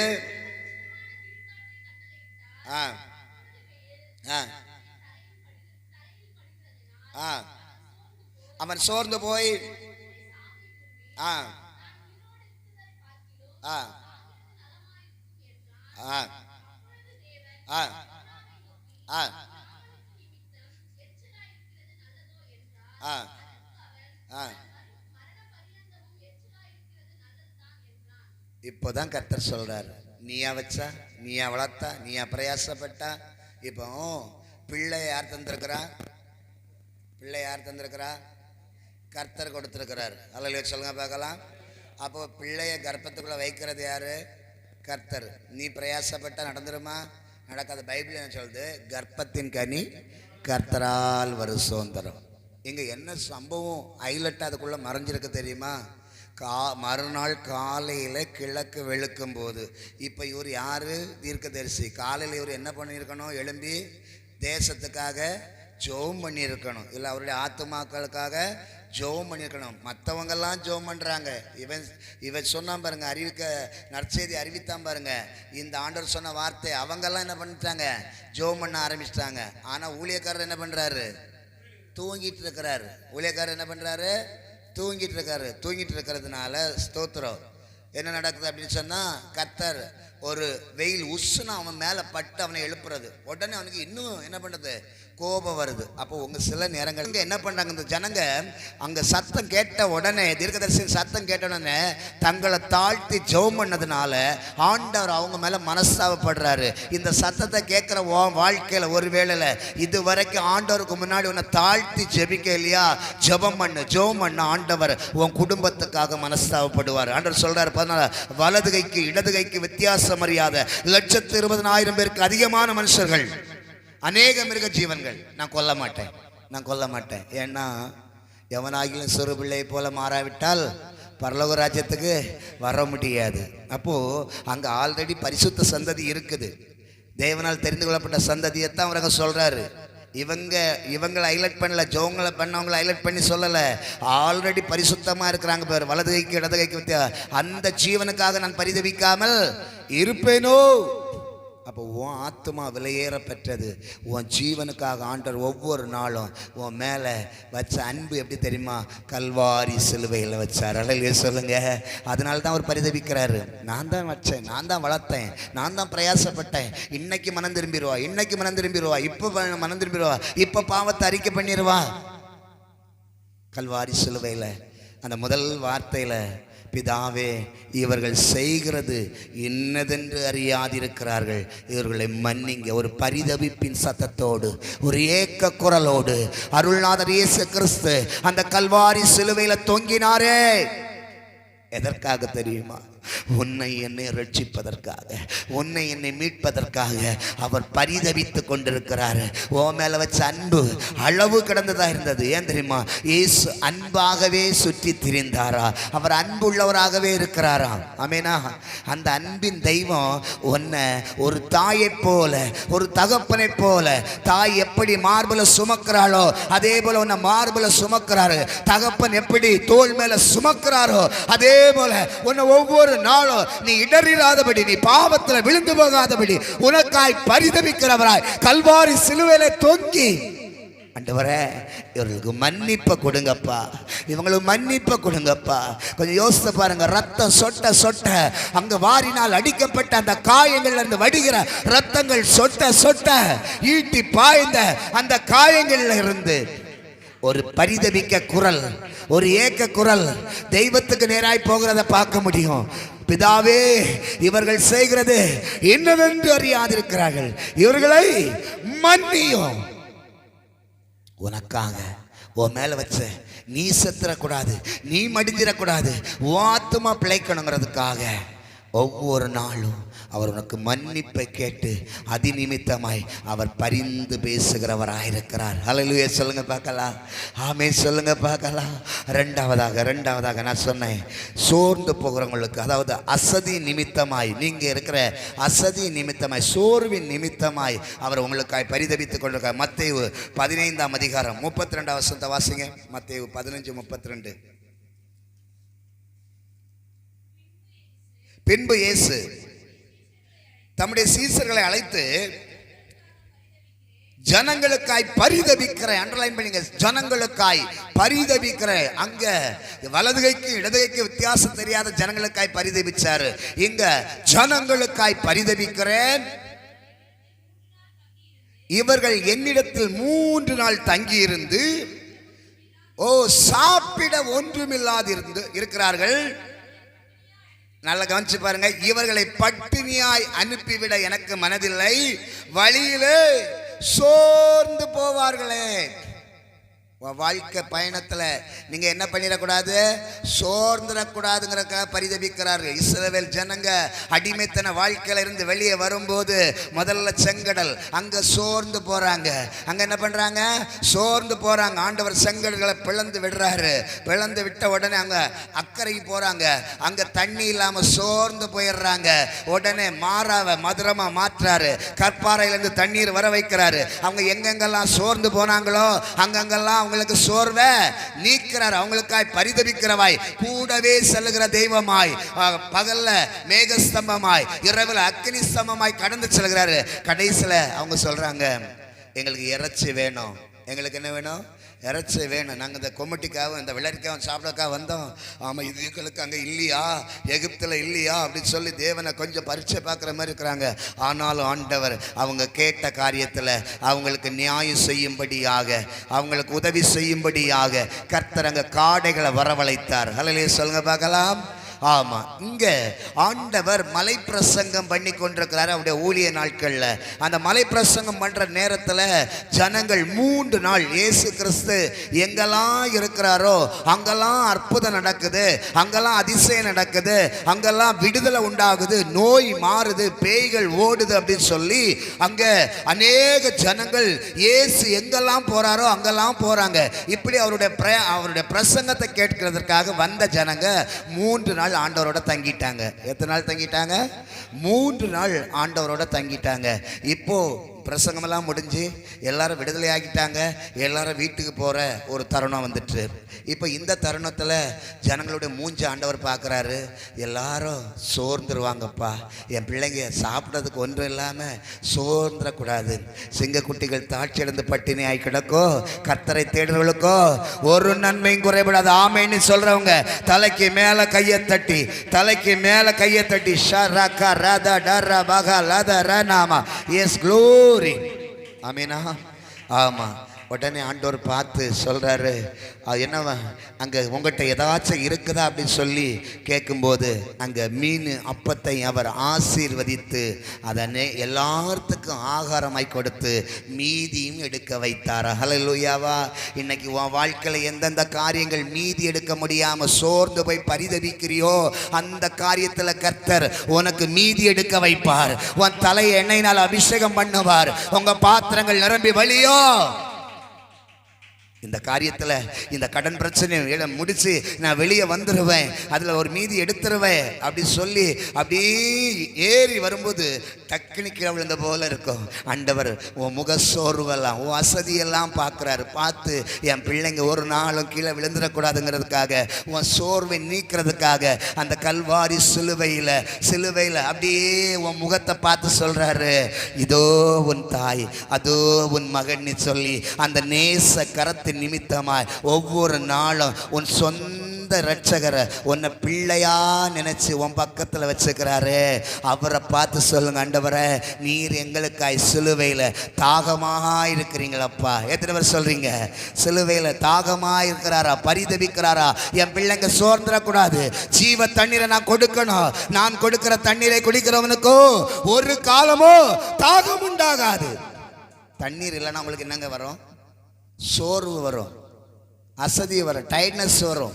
A: அவன் சோர்ந்து போய் இப்போதான் கர்த்தர் சொல்றாரு, நீயா வச்சா, நீயா வளர்த்தா, நீயா பிரயாசப்பட்டா. இப்போ பிள்ளை யார் தந்திருக்கிறா? பிள்ளை யார் தந்திருக்கிறா? கர்த்தர் கொடுத்திருக்கிறார். அல்லையா சொல்லுங்க பார்க்கலாம். அப்போ பிள்ளைய கர்ப்பத்துக்குள்ள வைக்கிறது யாரு? கர்த்தர். நீ பிரயாசப்பட்ட நடந்துருமா? நடக்காத. பைபிள் என்ன சொல்லுது? கர்ப்பத்தின் கனி கர்த்தரால் வரும் சுதந்திரம். இங்க என்ன சம்பவம் ஹைலைட் அதுக்குள்ள மறைஞ்சிருக்கு தெரியுமா? மறுநாள் காலையில் கிழக்கு வெளுக்கும் போது, இப்போ இவர் யாரு? தீர்க்கதரிசி. காலையில் இவர் என்ன பண்ணியிருக்கணும்? எழும்பி தேசத்துக்காக ஜெபம் பண்ணியிருக்கணும், இல்லை அவருடைய ஆத்துமாக்களுக்காக ஜெபம் பண்ணியிருக்கணும். மற்றவங்கெல்லாம் ஜெபம் பண்ணுறாங்க. இவன் சொன்னான் பாருங்க, நற்செய்தி அறிவித்தான் பாருங்க, இந்த ஆண்டவர் சொன்ன வார்த்தை. அவங்கெல்லாம் என்ன பண்ணிட்டாங்க? ஜெபம் பண்ண ஆரம்பிச்சிட்டாங்க. ஆனால் ஊழியக்காரர் என்ன பண்ணுறாரு? தூங்கிட்டு இருக்கிறாரு. ஊழியக்காரர் என்ன பண்ணுறாரு? தூங்கிட்டு இருக்காரு. தூங்கிட்டு இருக்கிறதுனால ஸ்தோத்திரம் என்ன நடக்குது அப்படின்னு சொன்னால், கர்த்தர் ஒரு வெயில் உஷ்ணம் அவன் மேலே பட்டு அவனை எழுப்புறது. உடனே அவனுக்கு இன்னும் என்ன பண்ணுறது? கோபம் வருது. அப்போ உங்கள் சில நேரங்கள் இங்கே என்ன பண்ணுறாங்க, இந்த ஜனங்க அங்கே சத்தம் கேட்ட உடனே, தீர்க்கதரிசியின் சத்தம் கேட்ட உடனே தங்களை தாழ்த்தி ஜெபம் பண்ணதுனால ஆண்டவர் அவங்க மேலே மனஸ்தாபப்படுறாரு. இந்த சத்தத்தை கேட்குற வாழ்க்கையில் ஒரு வேளையில் இது வரைக்கும் ஆண்டவருக்கு முன்னாடி உன்னை தாழ்த்தி ஜெபிக்க இல்லையா? ஜெபம் பண்ண ஆண்டவர் உன் குடும்பத்துக்காக மனஸ்தாபப்படுவார். ஆண்டவர் சொல்கிறார், வலது கைக்கு இடது கைக்கு வித்தியாசம் அறியாத 1,20,000 பேருக்கு அதிகமான மனுஷர்கள், அநேக மிருக ஜீவன்கள் நான் கொல்ல மாட்டேன். ஏன்னா எவனாகிலும் சிறு பிள்ளை போல மாறாவிட்டால் பரலோக ராஜ்யத்துக்கு வர முடியாது. அப்போ அங்க ஆல்ரெடி பரிசுத்த சந்ததி இருக்குது. தேவனால் தெரிந்து கொள்ளப்பட்ட சந்ததியைத்தான் அவரங்க சொல்றாரு. இவங்களை ஹைலைட் பண்ணல, ஜோங்களை பண்ணவங்களை ஹைலைட் பண்ணி சொல்லலை. ஆல்ரெடி பரிசுத்தமாக இருக்கிறாங்க பேர். வலது கைக்கு இடது கைக்கு அந்த ஜீவனுக்காக நான் பரிதவிக்காமல் இருப்பேனோ அப்போ உன் ஆத்மா விலையேற பெற்றது. உன் ஜீவனுக்காக ஆண்டவர் ஒவ்வொரு நாளும் உன் மேலே வச்ச அன்பு எப்படி தெரியுமா? கல்வாரி சிலுவையில் வச்சார். அல்லேலூயா சொல்லுங்க. அதனால தான் அவர் பரிதபிக்கிறாரு. நான் தான் வச்சேன், நான் தான் வளர்த்தேன், நான் தான் பிரயாசப்பட்டேன். இன்னைக்கு மனம் திரும்பிடுவா, இன்னைக்கு மனம் திரும்பிடுவா, இப்போ மனம் திரும்பிடுவா, இப்போ பாவத்தை அறிக்கை பண்ணிடுவா. கல்வாரி சிலுவையில் அந்த முதல் வார்த்தையில், பிதாவே இவர்கள் செய்கிறது இன்னதென்று அறியாதிருக்கிறார்கள், இவர்களை மன்னிங்க. ஒரு பரிதபிப்பின் சத்தத்தோடு, ஒரு ஏக்க குரலோடு அருள்நாதர் இயேசு கிறிஸ்து அந்த கல்வாரி சிலுவையில் தொங்கினாரே. எதற்காக தெரியுமா? உன்னை என்னை ரட்சிப்பதற்காக, உன்னை என்னை மீட்பதற்காக அவர் பரிதபித்து கொண்டிருக்கிறார். ஓ மேல வச்ச அன்பு அளவு கடந்ததா இருந்தது. ஏன் தெரியுமா? இயேசு அன்பாகவே சுற்றி திரிந்தாரா, அவர் அன்புள்ளவராகவே இருக்கிறாரா. ஆமேனா? அந்த அன்பின் தெய்வம் உன்னை ஒரு தாயை போல, ஒரு தகப்பனை போல, தாய் எப்படி மார்புல சுமக்கிறாளோ அதே போல உன்னை மார்புல சுமக்கிறாரு. தகப்பன் எப்படி தோள் மேல சுமக்கிறாரோ அதே போல உன்னை ஒவ்வொரு நாளும் நீ இடறிராதபடி, நீ பாவத்தில் விழுந்து போகாதபடி உனக்காய் பரிதபிக்கிறவராய் கல்வாரி சிலுவையிலே தொங்கி, ஆண்டவரே இவர்களுக்கு மன்னிப்பை கொடுங்கப்பா, இவங்களுக்கு மன்னிப்பை கொடுங்கப்பா. கொஞ்சம் யோசித்து பாருங்க. ரத்தம் சொட்ட சொட்ட, அங்க வாரினால் அடிக்கப்பட்ட அந்த காயங்கள்ல இருந்து வடிகிற ரத்தங்கள் சொட்ட சொட்ட, ஈட்டி பாய்ந்த அந்த காயங்கள்ல இருந்து ஒரு பரிதபிக்க குரல், ஒரு ஏக்க குரல் தெய்வத்துக்கு நேராய் போகிறத பார்க்க முடியும். பிதாவே இவர்கள் செய்கிறது என்னவென்று அறியாதிருக்கிறார்கள், இவர்களை மன்னியும். உனக்காக உன் மேல வச்ச நீ செத்துறக்கூடாது, நீ மடிஞ்சிடக்கூடாது, உன் ஆத்துமா பிழைக்கணுங்கிறதுக்காக ஒவ்வொரு நாளும் அவர் உனக்கு மன்னிப்பை கேட்டு அதிநிமித்தமாய் அவர் பரிந்து பேசுகிறவராயிருக்கிறார். ஹல்லேலூயா சொல்லுங்க பார்க்கலாம். ஆமென் சொல்லுங்க பார்க்கலாம். ரெண்டாவதாக நான் சொன்னேன், சோர்ந்து போகிறவங்களுக்கு, அதாவது அசதி நிமித்தமாய், நீங்க இருக்கிற அசதி நிமித்தமாய், சோர்வின் நிமித்தமாய் அவர் உங்களுக்காய் பரிதபித்துக் கொண்டிருக்கார். மத்தேயு 15ஆம் அதிகாரம் 32 வசனத்தை வாசிங்க. மத்தேயு 15:32. பின்பு இயேசு தம்முடைய சீசர்களை அழைத்து ஜனங்களுக்காய் பரிதபிக்கிற, அண்டர்லைன் பண்ணுங்க, ஜனங்களுக்காய் பரிதபிக்கிற. அங்க வலதுகைக்கு இடதுகைக்கு வித்தியாசம் தெரியாத ஜனங்களுக்காய் பரிதபிச்சாரு. இங்க ஜனங்களுக்காய் பரிதபிக்கிறேன், இவர்கள் என்னிடத்தில் 3 நாள் தங்கியிருந்து சாப்பிட ஒன்றுமில்லாது இருக்கிறார்கள். நல்ல கவனிச்சு பாருங்க. இவர்களை பட்டினியாய் அனுப்பிவிட எனக்கு மனதில்லை, வழியிலே சோர்ந்து போவார்களே. வாழ்க்கை பயணத்துல நீங்க என்ன பண்ணிடக்கூடாது? சோர்ந்துடக்கூடாதுங்கிறக்காக பரிதபிக்கிறார்கள். இஸ்ரவேல் ஜனங்க அடிமைத்தன வாழ்க்கையில இருந்து வெளியே வரும்போது முதல்ல செங்கடல், அங்க சோர்ந்து போறாங்க. அங்க என்ன பண்றாங்க? சோர்ந்து போறாங்க. ஆண்டவர் செங்கடல்களை பிளந்து விடுறாரு. பிளந்து விட்ட உடனே அங்க அக்கறைக்கு போறாங்க. அங்க தண்ணி இல்லாம சோர்ந்து போயிடுறாங்க. உடனே மாறாவை மதுரமா மாற்றாரு. கற்பாறையிலிருந்து தண்ணீர் வர வைக்கிறாரு. அவங்க எங்கெங்கெல்லாம் சோர்ந்து போனாங்களோ அங்கங்கெல்லாம் அவங்களுக்கு சோர்வை நீக்கிறார். அவங்களுக்காய் பரிதபிக்கிறவாய், கூடவே செல்லுகிற தெய்வமாய், பகல்ல மேகஸ்தம்பமாய், இரவுல அக்னி ஸ்தம்பமாய் கடந்து செல்கிறாரு. கடைசியில அவங்க சொல்றாங்க, எங்களுக்கு இறைச்சி வேணும். எங்களுக்கு என்ன வேணும்? இறைச்சி வேணும். நாங்கள் இந்த கொமட்டிக்காகவும் இந்த விளரிக்காவும் சாப்பிடக்காக வந்தோம். ஆமாம், இதுகளுக்கு அங்கே இல்லையா, எகிப்தில் இல்லையா அப்படின்னு சொல்லி தேவனை கொஞ்சம் பரீட்சை பார்க்குற மாதிரி இருக்கிறாங்க. ஆனாலும் ஆண்டவர் அவங்க கேட்ட காரியத்தில் அவங்களுக்கு நியாயம் செய்யும்படியாக, அவங்களுக்கு உதவி செய்யும்படியாக கர்த்தர் அங்கே காடைகளை வரவழைத்தார். ஹல்லேலூயா சொல்லுங்க பார்க்கலாம். ஆமா, இங்க ஆண்டவர் மலை பிரசங்கம் பண்ணி கொண்டிருக்கிறார். அவருடைய ஊழிய நாட்கள்ல அந்த மலை பிரசங்கம் பண்ற நேரத்துல ஜனங்கள் 3 நாள் இயேசு கிறிஸ்து எங்கெல்லாம் இருக்கிறாரோ அங்கெல்லாம் அற்புதம் நடக்குது, அங்கெல்லாம் அதிசயம் நடக்குது, அங்கெல்லாம் விடுதலை உண்டாகுது, நோய் மாறுது, பேய்கள் ஓடுது அப்படின்னு சொல்லி அங்க அநேக ஜனங்கள் இயேசு எங்கெல்லாம் போறாரோ அங்கெல்லாம் போறாங்க. இப்படி அவருடைய பிரசங்கத்தை கேட்கிறதுக்காக வந்த ஜனங்க 3 நாள் ஆண்டவரோட தங்கிட்டாங்க. எத்தனை நாள் தங்கிட்டாங்க? 3 நாள் ஆண்டவரோட தங்கிட்டாங்க. இப்போ பிரசங்கமெல்லாம் முடிஞ்சு எல்லாரும் விடுதலை ஆகிட்டாங்க. எல்லாரும் வீட்டுக்கு போகிற ஒரு தருணம் வந்துட்டு, இப்போ இந்த தருணத்தில் ஜனங்களுடைய மூஞ்சி ஆண்டவர் பார்க்குறாரு. எல்லாரும் சோர்ந்துருவாங்கப்பா, என் பிள்ளைங்க சாப்பிட்றதுக்கு ஒன்றும் இல்லாமல் சோர்ந்துடக்கூடாது. சிங்கக்குட்டிகள் தாட்சி அடைந்து பட்டினி ஆகி கிடக்கோ, கர்த்தரை தேடுறவர்களுக்கோ ஒரு நன்மையும் குறைபடாது. ஆமைன்னு சொல்கிறவங்க தலைக்கு மேலே கையை தட்டி, தலைக்கு மேலே கையை தட்டி ஷரக ரத டர பக லத ரநாமா எஸ் க்ளோரி. ஆமீனா? ஆமாம். உடனே ஆண்டவர் பார்த்து சொல்கிறாரு, என்னவா அங்கே உங்கள்கிட்ட ஏதாச்சும் இருக்குதா அப்படின்னு சொல்லி கேட்கும்போது அங்கே மீன் அப்பத்தை அவர் ஆசீர்வதித்து அதனை எல்லாத்துக்கும் ஆகாரமாய் கொடுத்து மீதியும் எடுக்க வைத்தார். ஹல்லேலூயாவா. இன்னைக்கு உன் வாழ்க்கையில் எந்தெந்த காரியங்கள் மீதி எடுக்க முடியாமல் சோர்ந்து போய் பரிதவிக்கிறியோ அந்த காரியத்தில் கர்த்தர் உனக்கு மீதி எடுக்க வைப்பார். உன் தலையை எண்ணெயினால் அபிஷேகம் பண்ணுவார். உங்கள் பாத்திரங்கள் நிரம்பி வழியோ. இந்த காரியத்தில் இந்த கடன் பிரச்சனையை முடிச்சு நான் வெளியே வந்துடுவேன், அதில் ஒரு மீதி எடுத்துருவேன் அப்படி சொல்லி அப்படியே ஏறி வரும்போது டக்குனு கீழே விழுந்த போல இருக்கும். ஆண்டவர் உன் முக சோர்வெல்லாம் உன் வசதியெல்லாம் பார்க்குறாரு. பார்த்து என் பிள்ளைங்க ஒரு நாளும் கீழே விழுந்துடக்கூடாதுங்கிறதுக்காக, உன் சோர்வை நீக்கிறதுக்காக அந்த கல்வாரி சிலுவையில் அப்படியே உன் முகத்தை பார்த்து சொல்கிறாரு, இதோ உன் தாய், அதோ உன் மகன் சொல்லி அந்த நேச கரத்தை நிமித்தமாய் ஒவ்வொரு நாளும் உன் சொந்த இரட்சகரை உன்னை பிள்ளையா நினைச்சு உன் பக்கத்தில் வச்சுக்கிறாரு. அவரை பார்த்து சொல்லுங்க, ஆண்டவரே நீர் எங்களுக்காய் சிலுவையில் தாகமாக இருக்கிறீங்களப்பா. எத்தனை பேர் சொல்றீங்க? சிலுவையில் தாகமாக இருக்கிறாரா, பரிதபிக்கிறாரா? என் பிள்ளைங்க சோர்ந்துடக்கூடாது, ஜீவ தண்ணீரை நான் கொடுக்கணும். நான் கொடுக்கிற தண்ணீரை குடிக்கிறவனுக்கோ ஒரு காலமோ தாகம் உண்டாகாது. தண்ணீர் இல்லைன்னா உங்களுக்கு என்னங்க வரும்? சோர்வு வரும், அசதி வரும், டயர்ட்னஸ் வரும்,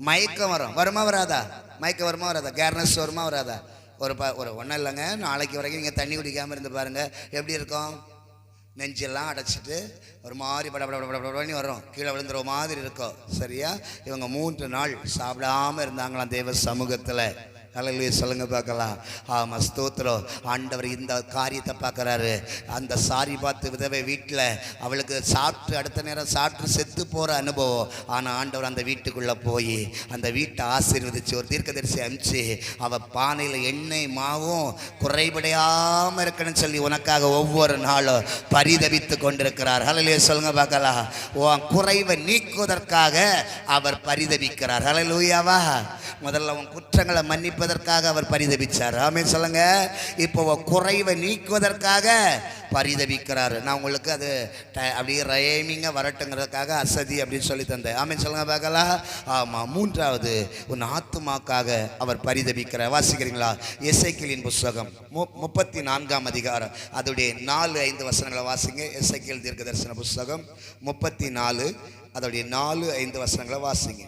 A: மயக்கம் வரும். வருமா வராதா? மயக்கம் வருமா வராதா? கேர்னஸ் வருமா வராதா? ஒரு ஒன்றும் இல்லைங்க, நாளைக்கு வரைக்கும் நீங்கள் தண்ணி குடிக்காமல் இருந்து பாருங்கள், எப்படி இருக்கும்? நெஞ்செல்லாம் அடைச்சிட்டு ஒரு மாதிரி படப்படப்படப்படப்படன்னு வரும், கீழே விழுந்துற மாதிரி இருக்கும். சரியா? இவங்க 3 நாள் சாப்பிடாமல் இருந்தாங்களாம் தேவ சமூகத்தில். ஹல்லேலூயா சொல்லுங்க பார்க்கலாம். ஆமாம், ஸ்தோத்திரம். ஆண்டவர் இந்த காரியத்தை பார்க்குறாரு. அந்த சாரி பார்த்து விதவை வீட்டில் அவளுக்கு சாப்பிட்டு அடுத்த நேரம் சாப்பிட்டு செத்து போகிற அனுபவம். ஆனால் ஆண்டவர் அந்த வீட்டுக்குள்ளே போய் அந்த வீட்டை ஆசீர்வதிச்சு ஒரு தீர்க்கதரிசி அனுப்பிச்சு அவள் பானையில் எண்ணெய் மாவும் குறைபடையாமல் இருக்கணும்னு சொல்லி உனக்காக ஒவ்வொரு நாளும் பரிதபித்து கொண்டிருக்கிறார். ஹல்லேலூயா சொல்லுங்க பார்க்கலாம். உன் குறைவை நீக்குவதற்காக அவர் பரிதபிக்கிறார். ஹல்லேலூயாவா. முதல்ல உன் குற்றங்களை மன்னிப்பதற்காக அவர் பரிதபிச்சார். ஆமென் சொல்லுங்க. இப்போ குறைவை நீக்குவதற்காக பரிதபிக்கிறாரு. நான் உங்களுக்கு அது அப்படியே ரைமிங்காக வரட்டுங்கிறதுக்காக அசதி அப்படின்னு சொல்லி தந்தேன். ஆமென் சொல்லுங்க பார்க்கலாம். ஆமாம். 3வது உன் ஆத்துமாக்காக அவர் பரிதபிக்கிறார். வாசிக்கிறீங்களா? எசேக்கியேலின் புஸ்தகம் 34ஆம் அதிகாரம் அதோடைய 4-5 வசனங்களை வாசிங்க. எசேக்கியேல் தீர்க்கதரிசன புஸ்தகம் 34 அதோடைய 4-5 வசனங்களை வாசிங்க.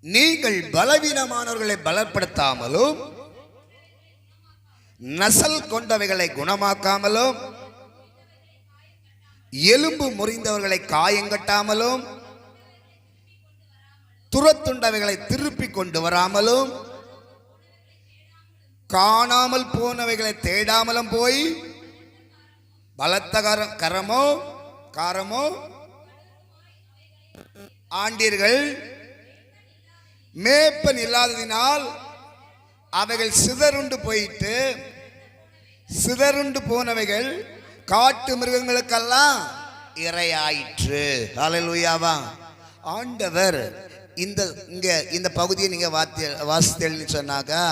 A: நீங்கள் பலவீனமானவர்களை பலப்படுத்தாமலும் நசல் கொண்டவைகளை குணமாக்காமலும் எலும்பு முறிந்தவர்களை காயங்கட்டாமலும் துரத்துண்டவைகளை திருப்பி கொண்டு வராமலும் காணாமல் போனவைகளை தேடாமலும் போய் பலத்த காரமோ ஆண்டீர்கள். மேப்பன் இல்லாததினால் அவைகள் சிதறுண்டு போனவைகள் காட்டு மிருகங்களுக்கெல்லாம் இரையாயிற்று. ஹல்லேலூயாவா. ஆண்டவர் இந்த பகுதியை நீங்க வாசித்தேன்னு சொன்னாக்கா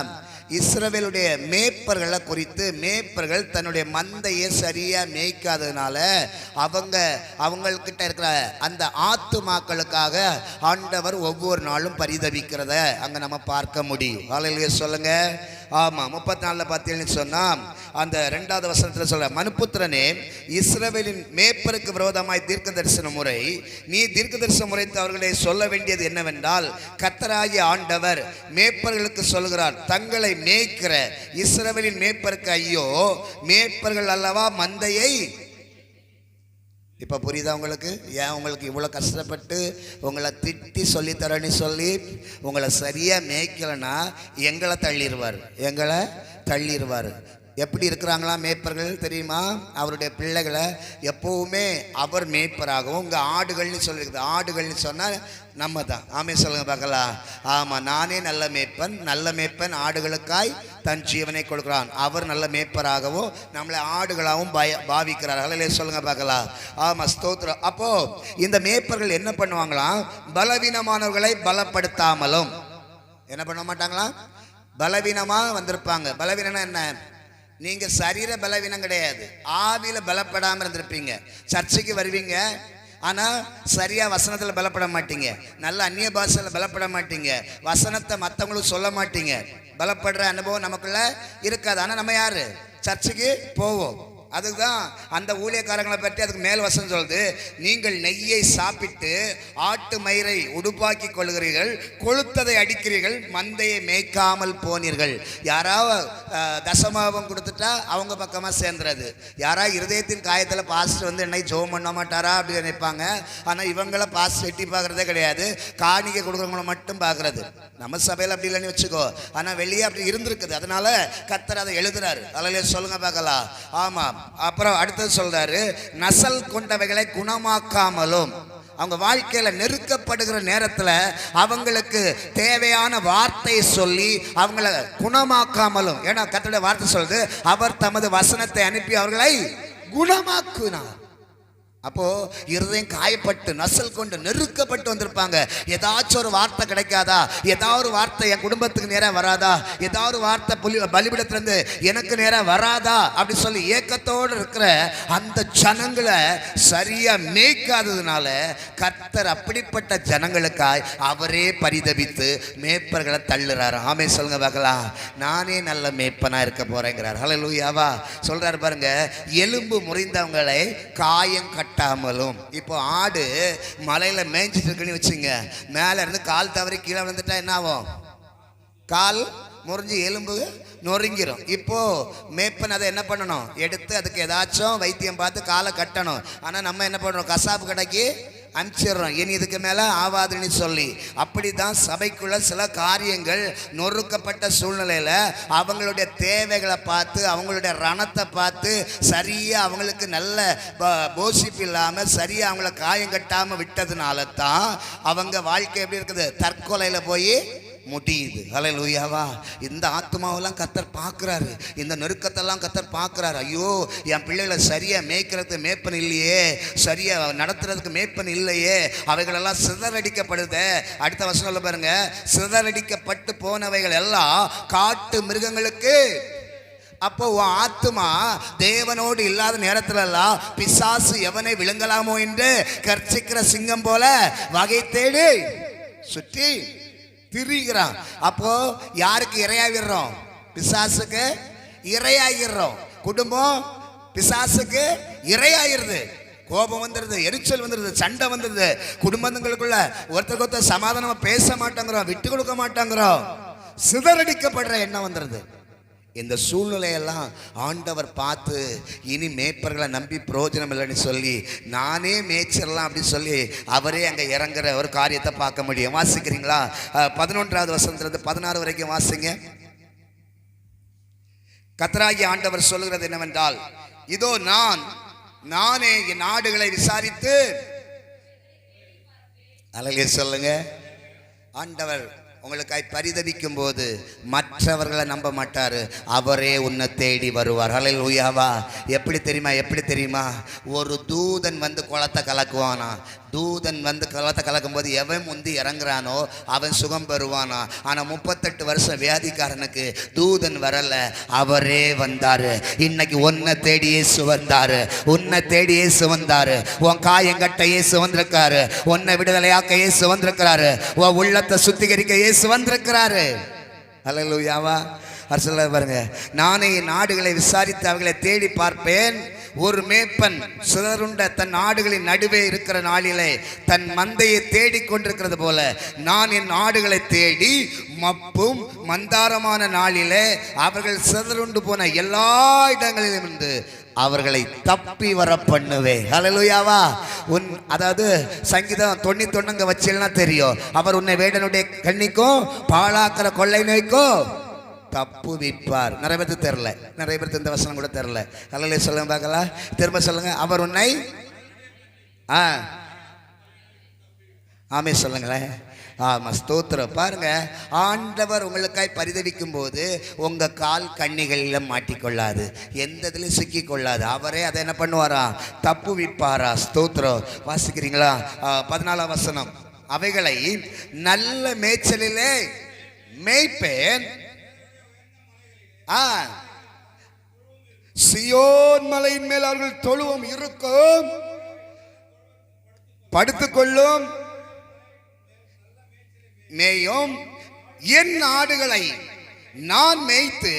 A: இஸ்ரவேலுடைய மேய்ப்பர்களை குறித்து, மேய்ப்பர்கள் தன்னுடைய மந்தையை சரியாக மேய்க்காததுனால அவங்கக்கிட்ட இருக்கிற அந்த ஆத்துமாக்களுக்காக ஆண்டவர் ஒவ்வொரு நாளும் பரிதபிக்கிறத அங்கே நம்ம பார்க்க முடியும். ஹல்லேலூயா சொல்லுங்க. ஆமாம். 34 பார்த்தீங்கன்னு சொன்னால் அந்த 2வது வசனத்தில் சொல்ல, மனுப்புத்திரனே, இஸ்ரவேலின் மேய்ப்பருக்கு விரோதமாய் தீர்க்க தரிசன முறை நீ தீர்க்க தரிசன முறைத்து அவர்களை சொல்ல வேண்டியது என்னவென்றால், கர்த்தராகிய ஆண்டவர் மேய்ப்பர்களுக்கு சொல்கிறார், தங்களை மேய்க்கிற இஸ்ரவேலின் மேய்ப்பருக்கு ஐயோ, மேய்ப்பர்கள் அல்லவா மந்தையை. இப்போ புரியுதா உங்களுக்கு? ஏன் உங்களுக்கு இவ்வளோ கஷ்டப்பட்டு உங்களை திட்டி சொல்லித்தரேன்னு சொல்லி உங்களை சரியாக மேய்க்கலைன்னா எங்களை தள்ளிடுவார். எப்படி இருக்கிறாங்களா மேய்ப்பர்கள் தெரியுமா? அவருடைய பிள்ளைகளை எப்பவுமே அவர் மேய்ப்பராகவும், உங்க ஆடுகள்னு சொல்லியிருக்குது. ஆடுகள்னு சொன்னால் நம்ம தான். ஆமே சொல்லுங்க பார்க்கலாம். ஆமாம், நானே நல்ல மேய்ப்பன், நல்ல மேய்ப்பன் ஆடுகளுக்காய் தன் ஜீவனை கொடுக்கிறான். அவர் நல்ல மேய்ப்பராகவும் நம்மளை ஆடுகளாகவும் பாவிக்கிறார்கள். இல்லை சொல்லுங்க பார்க்கலாம். ஆமாம், ஸ்தோத்திரம். அப்போ இந்த மேய்ப்பர்கள் என்ன பண்ணுவாங்களாம்? பலவீனமானவர்களை பலப்படுத்தாமலும் என்ன பண்ண மாட்டாங்களாம்? பலவீனமா வந்திருப்பாங்க. பலவீனம்னா என்ன? நீங்க சரீர பலவீனம் கிடையாது, ஆவியில பலப்படாம இருந்திருப்பீங்க. சர்ச்சைக்கு வருவீங்க, ஆனா சரியா வசனத்துல பலப்பட மாட்டீங்க, நல்ல அந்நிய பாஷையில பலப்பட மாட்டீங்க, வசனத்தை மற்றவங்களுக்கு சொல்ல மாட்டீங்க. பலப்படுற அனுபவம் நமக்குள்ள இருக்காது. ஆனா நம்ம யாரு? சர்ச்சுக்கு போவோம். அதுதான் அந்த ஊழியக்காரங்களை பற்றி அதுக்கு மேல் வசனம் சொல்லுது. நீங்கள் நெய்யை சாப்பிட்டு ஆட்டு மயிரை உடுப்பாக்கி கொள்கிறீர்கள், கொளுத்ததை அடிக்கிறீர்கள், மந்தையை மேய்க்காமல் போனீர்கள். யாராவது தசமாபம் கொடுத்துட்டா அவங்க பக்கமாக சேர்ந்துறது. யாராவது இருதயத்தின் காயத்தில் பாஸ்டர் வந்து என்னை ஜோம் பண்ண மாட்டாரா அப்படின்னு நினைப்பாங்க. ஆனால் இவங்கள பாஸ்டர் எட்டி பார்க்குறதே கிடையாது, காணிக்கை கொடுக்குறவங்கள மட்டும் பார்க்குறது. நம்ம சபையில் அப்படி இல்லைன்னு வச்சுக்கோ, ஆனால் வெளியே அப்படி இருந்திருக்குது. அதனால கர்த்தர் அதை எழுதுறாரு. அதில் சொல்லுங்க பார்க்கலாம். ஆமாம். அப்புறம் அடுத்தது சொல்றாரு, நசல் கொண்டவைகளை குணமாக்காமலும். அவங்க வாழ்க்கையில நெருக்கப்படுகிற நேரத்தில் அவங்களுக்கு தேவையான வார்த்தையை சொல்லி அவங்கள குணமாக்காமலும். ஏன்னா கர்த்தருடைய வார்த்தை சொல்லுது, அவர் தமது வசனத்தை அனுப்பி அவர்களை குணமாக்குனார். அப்போ இருதயம் காயப்பட்டு நசல் கொண்டு நெருக்கப்பட்டு வந்திருப்பாங்க. ஏதாச்சும் ஒரு வார்த்தை கிடைக்காதா? ஏதாவது ஒரு வார்த்தை என் குடும்பத்துக்கு நேராக வராதா? ஏதாவது ஒரு வார்த்தை பலிபீடத்திலிருந்து எனக்கு நேராக வராதா அப்படி சொல்லி ஏக்கத்தோடு இருக்கிற அந்த ஜனங்களை சரியா மேய்க்காததுனால கர்த்தர் அப்படிப்பட்ட ஜனங்களுக்காய் அவரே பரிதபித்து மேய்ப்பர்களை தள்ளுறாரு. ஆமே சொல்லுங்க பார்க்கலாம். நானே நல்ல மேய்ப்பனா இருக்க போறேங்கிறார். ஹல்லேலூயாவா சொல்றாரு பாருங்க. எலும்பு முறிந்தவங்களை காயம் கட்டாமலும். இப்போ ஆடு மலையில மேய்ஞ்சிட்டு இருக்குன்னு வச்சுங்க, மேல இருந்து கால் தவறி கீழே வந்துட்டா என்ன ஆகும்? கால் முறிஞ்சு எலும்பு நொறுங்கிரும். இப்போ மேய்ப்பன் அதை என்ன பண்ணணும்? எடுத்து அதுக்கு ஏதாச்சும் வைத்தியம் பார்த்து காலை கட்டணும். ஆனா நம்ம என்ன பண்றோம்? கசாப்பு கடைக்கு அனுப்பிச்சிடுறோம், இனி இதுக்கு மேலே ஆவாதுன்னு சொல்லி. அப்படி தான் சபைக்குள்ள சில காரியங்கள் நொறுக்கப்பட்ட சூழ்நிலையில் அவங்களுடைய தேவைகளை பார்த்து, அவங்களுடைய ரணத்தை பார்த்து சரியாக அவங்களுக்கு நல்ல போஷிப்பு இல்லாமல் சரியாக அவங்கள காயம் கட்டாமல் விட்டதுனால தான் அவங்க வாழ்க்கை எப்படி இருக்குது? தற்கொலையில் போய் முடியுது. ஹல்லேலூயாவா. இந்த ஆத்மாவெல்லாம் கர்த்தர் பார்க்குறாரு, இந்த நெருக்கத்தெல்லாம் கர்த்தர் பார்க்குறாரு. ஐயோ, என் பிள்ளைகளை சரியாக மேய்க்கிறதுக்கு மேய்ப்பன் இல்லையே, சரியாக நடத்துறதுக்கு மேய்ப்பன் இல்லையே, அவைகளெல்லாம் சிதறடிக்கப்படுது. அடுத்த வசனம் பாருங்க. சிதறடிக்கப்பட்டு போனவைகள் எல்லாம் காட்டு மிருகங்களுக்கு. அப்போ உன் ஆத்மா தேவனோடு இல்லாத நேரத்திலெல்லாம் பிசாசு எவனை விழுங்கலாமோ என்று கர்ச்சிக்கிற சிங்கம் போல வகை தேடி சுற்றி திரிகிறான். அப்போ யாருக்கு இரையாகிறோம்? பிசாசுக்கு இரையாகிறோம். குடும்பம் பிசாசுக்கு இரையாயிருது. கோபம் வந்துடுது, எரிச்சல் வந்துடுது, சண்டை வந்துடுது. குடும்பங்களுக்குள்ள ஒருத்தருக்கு ஒருத்தர் சமாதானமா பேச மாட்டேங்கிறோம், விட்டு கொடுக்க மாட்டேங்கிறோம், சிதறடிக்கப்படுற எண்ணம் வந்துடுது. இந்த சூழ்நிலையெல்லாம் ஆண்டவர் பார்த்து இனி மேய்ப்பர்களை நம்பி பிரயோஜனம் இல்லைன்னு சொல்லி நானே மேய்ச்சிடலாம் அப்படின்னு சொல்லி அவரே அங்கே இறங்குற ஒரு காரியத்தை பார்க்க முடியும். வாசிக்கிறீங்களா? 11வது வசனத்திலிருந்து 16 வரைக்கும் வாசிங்க. கர்த்தராகிய ஆண்டவர் சொல்லுகிறது என்னவென்றால், இதோ நானே என் ஆடுகளை விசாரித்து. அல்லேலூயா சொல்லுங்க. ஆண்டவர் உங்களுக்காய் பரிதபிக்கும் போது மற்றவர்களை நம்ப மாட்டாரு, அவரே உன்னை தேடி வருவார். ஹல்லேலூயாவா. எப்படி தெரியுமா? ஒரு தூதன் வந்து குளத்தை கலக்குவானா. தூதன் வந்து குளத்தை கலக்கும் போது எவன் முந்தி இறங்குறானோ அவன் சுகம் பெறுவானா. ஆனால் 38 வருஷம் வியாதிக்காரனுக்கு தூதன் வரல, அவரே வந்தாரு. இன்னைக்கு உன்னை தேடி இயேசு வந்தாரு, உன்னை தேடி இயேசு வந்தாரு. உன் காயங்கட்ட இயேசு வந்திருக்காரு, உன்னை விடுதலையாக்க இயேசு வந்திருக்கிறாரு, உன் உள்ளத்தை சுத்திகரிக்க இயேசு வந்திருக்கிறாரு. ஹல்லேலூயாவா. சொல்ல பாருங்க. நானே என் ஆடுகளை விசாரித்து அவர்களை தேடி பார்ப்பேன். ஒரு மேய்ப்பன் சிதறுண்ட தன் ஆடுகளின் நடுவே இருக்கிற நாளிலே தன் மந்தையை தேடிக்கொண்டிருக்கிறது போல நான் என் ஆடுகளை தேடி மப்பும் மந்தாரமான நாளிலே அவர்கள் சிதறுண்டு போன எல்லா இடங்களிலும் இருந்து அவர்களை தப்பி வர பண்ணுவேன். ஹல்லேலூயாவா. அதாவது சங்கீதம் 91 வச்சேன்னா தெரியும். அவர் உன்னை வேடனுடைய கண்ணிக்கும் பாழாக்கிற கொள்ளை நோய்க்கும் தப்புவிப்பார். நிறைய பேருக்கு தெரியல, நிறைய பேருக்கு இந்த வசனம் கூட தெரியல. அல்லேலூயா சொல்லுங்க பார்க்கலாம், திரும்ப சொல்லுங்க. அவர் உன்னை ஆமே சொல்லுங்களேன். ஆமா, ஸ்தோத்திரம். பாருங்க, ஆண்டவர் உங்களுக்காய் பரிதவிக்கும் போது உங்க கால் கண்ணிகளில் மாட்டிக்கொள்ளாது, எந்த இதிலும் சிக்கி கொள்ளாது. அவரே அதை என்ன பண்ணுவாரா? தப்புவிப்பாரா? ஸ்தோத்திரம். வாசிக்கிறீங்களா? 14ஆம் வசனம். அவைகளை நல்ல மேய்ச்சலிலே மேய்ப்பேன், சியோன் மலையின் மேல் அவர்கள் தொழுவம் இருக்கும், படுத்துக்கொள்ளும், மேயும். என் ஆடுகளை நான் மேய்த்து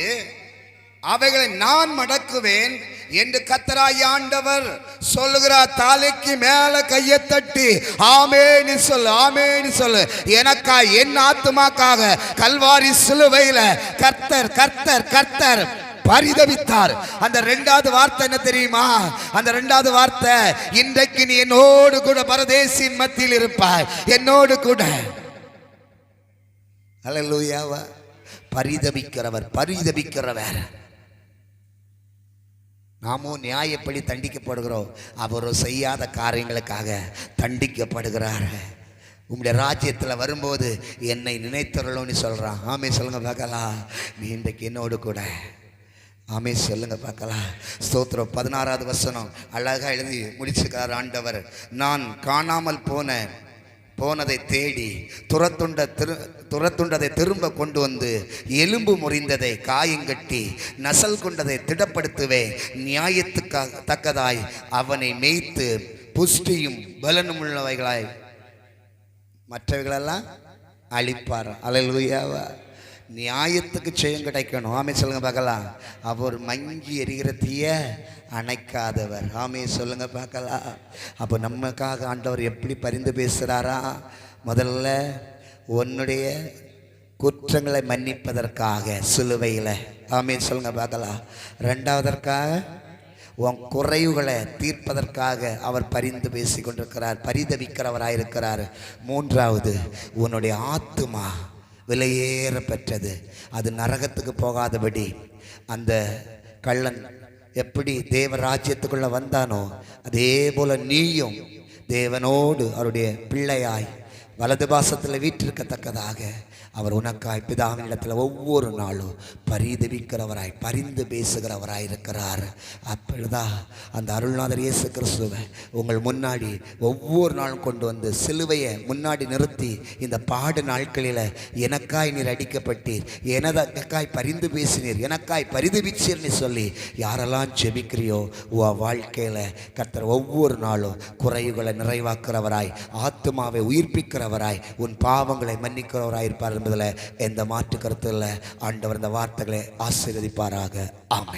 A: அவைகளை நான் மடக்குவேன் என்று கர்த்தராகிய ஆண்டவர் சொல்லுகிறார். தலைக்கு மேல கையை தட்டி ஆமென் சொல்லு, ஆமென் சொல்லு. எனக்காக, என் ஆத்துமாக்காக கல்வாரி சிலுவையில கர்த்தர் கர்த்தர் கர்த்தர் பரிதவித்தார். அந்த இரண்டாவது வார்த்தை என்ன தெரியுமா? அந்த இரண்டாவது வார்த்தை, இன்றைக்கு நீ என்னோடு கூட பரதேசின் மத்தியில் இருப்பாய், என்னோடு கூட. அல்லேலூயாவா. பரிதவிக்கிறவர், பரிதவிக்கிறவர். நாமும் நியாயப்படி தண்டிக்கப்படுகிறோம், அவரோ செய்யாத காரியங்களுக்காக தண்டிக்கப்படுகிறார். உங்களுடைய ராஜ்யத்தில் வரும்போது என்னை நினைத்தருளோன்னு சொல்றான். ஆமே சொல்லுங்க பார்க்கலாம். நீ இன்றைக்கு என்னோடு கூட. ஆமே சொல்லுங்க பார்க்கலாம். ஸ்தோத்திரம். 16ஆவது வசனம் அழகா எழுதி முடிச்சுக்கிறார் ஆண்டவர். நான் காணாமல் போனதை தேடி துரத்துண்டதை திரும்ப கொண்டு வந்து, எலும்பு முறிந்ததை காயங்கட்டி, நசல் கொண்டதை திடப்படுத்துவே, நியாயத்துக்காக தக்கதாய் அவனை மேய்த்து புஷ்டியும் பலனும் உள்ளவைகளாய் மற்றவைகளெல்லாம் அழிப்பார். அல்லேலூயாவா. நியாயத்துக்கு ஜெயம் கிடைக்கணும். ஆமே சொல்லுங்க பார்க்கலாம். அவர் மங்கி எரிகிற தீய அணைக்காதவர். ஆமே சொல்லுங்க பார்க்கலாம். அப்போ நமக்காக ஆண்டவர் எப்படி பரிந்து பேசுகிறாரா? முதல்ல உன்னுடைய குற்றங்களை மன்னிப்பதற்காக சிலுவையில். ஆமே சொல்லுங்க பார்க்கலாம். ரெண்டாவதற்காக உன் குறைவுகளை தீர்ப்பதற்காக அவர் பரிந்து பேசி கொண்டிருக்கிறார், பரிதவிக்கிறவராயிருக்கிறார். மூன்றாவது, உன்னுடைய ஆத்துமா விலையேற பெற்றது, அது நரகத்துக்கு போகாதபடி. அந்த கள்ளன் எப்படி தேவ ராஜ்யத்துக்குள்ள வந்தானோ அதே போல நீயும் தேவனோடு அவருடைய பிள்ளையாய் வலது பாசத்தில் வீற்றிருக்கத்தக்கதாக அவர் உனக்காய் பிதாவினிடத்தில் ஒவ்வொரு நாளும் பரிதவிக்கிறவராய் பரிந்து பேசுகிறவராய் இருக்கிறார். அப்பொழுதா அந்த அருள்நாதர் இயேசு கிறிஸ்துவை உங்கள் முன்னாடி ஒவ்வொரு நாளும் கொண்டு வந்து சிலுவையை முன்னாடி நிறுத்தி, இந்த பாடு நாட்களில் எனக்காய் நீர் அடிக்கப்பட்டீர், எனக்காய் பரிந்து பேசினீர், எனக்காய் பரிதவிச்சீர்னு சொல்லி யாரெல்லாம் ஜெபிக்கிறியோ உன் வாழ்க்கையில் கர்த்தர் ஒவ்வொரு நாளும் குறைவுகளை நிறைவாக்குறவராய், ஆத்துமாவை உயிர்ப்பிக்கிறவராய், உன் பாவங்களை மன்னிக்கிறவராய் இருப்பார் என்பதில் எந்த மாற்று கருத்து இல்லை. ஆண்டவர் இந்த வார்த்தைகளை ஆசீர்வதிப்பாராக. ஆமென்.